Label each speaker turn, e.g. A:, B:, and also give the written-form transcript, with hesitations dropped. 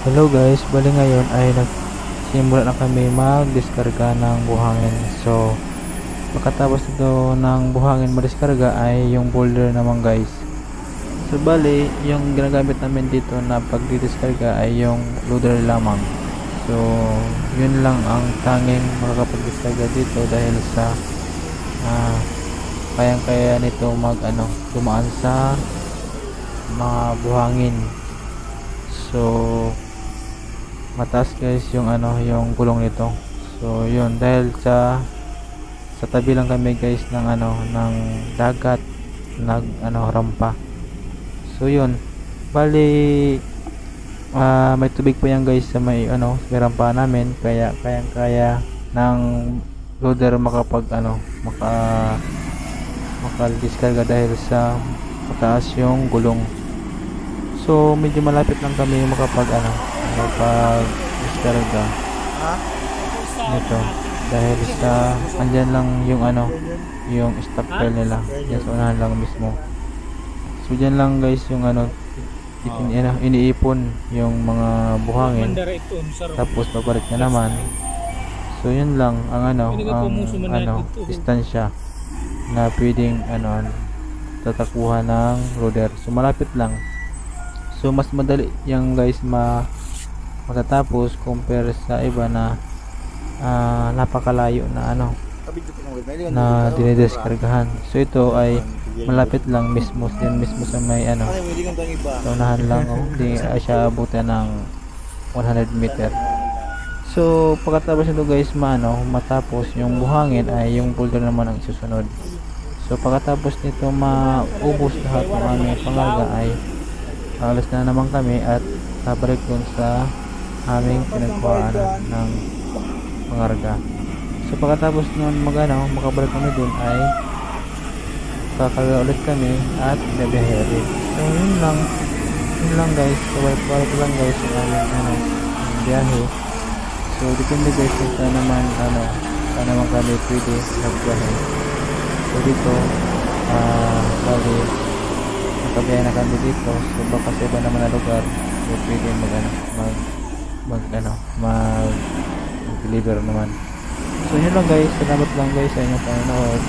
A: Hello guys, bali ngayon ay nagsimula na kami mag-diskarga ng buhangin. So, pagkatapos nito ng buhangin madiskarga ay yung boulder naman guys. So, bali, yung ginagamit namin dito na pag-diskarga ay yung loader lamang. So, yun lang ang tanging makakapag-diskarga dito dahil sa kayang-kaya nito dumaan sa mga buhangin. So, mataas guys yung yung gulong nito. So yun, dahil sa tabi lang kami guys ng ng dagat, rampa. So yun, bali may tubig pa yan guys sa may may rampa namin, kaya kayang-kaya ng loader makadiskarga dahil sa mataas yung gulong. So medyo malapit lang kami makapag-diskarga nito dahil sa andyan lang yung yung stockpile nila, yan sa unahan lang mismo. So dyan lang guys yung iniipon yung mga buhangin, tapos babalik na naman. So yun lang ang distansya na pwedeng tatakbuhan ng loader. So malapit lang. So mas madali yang guys matatapos compare sa iba na napakalayo na na dinideskargahan. So ito ay malapit lang mismo sa may sa unahan lang, hindi siya abutan ng 100 meter. So pagkatapos nito guys matapos yung buhangin ay yung boulder naman ang susunod. So pagkatapos nito maubos lahat ng aming pangarga ay alas na naman kami at babalik dun sa aming pinagkuhaan ng pangarga. So pagkatapos nun makabalik kami dun ay kakarga ulit kami at nabiyahe ulit. So yun lang guys, balik lang guys yung aming biyahe. So depende guys kung saan naman kami pwede nagbiyahe. So dito bali nakabiyahe na kami dito. So baka sa iba naman na lugar so pwede mag-deliver naman. So yun lang guys, salamat lang guys sa inyong panonood.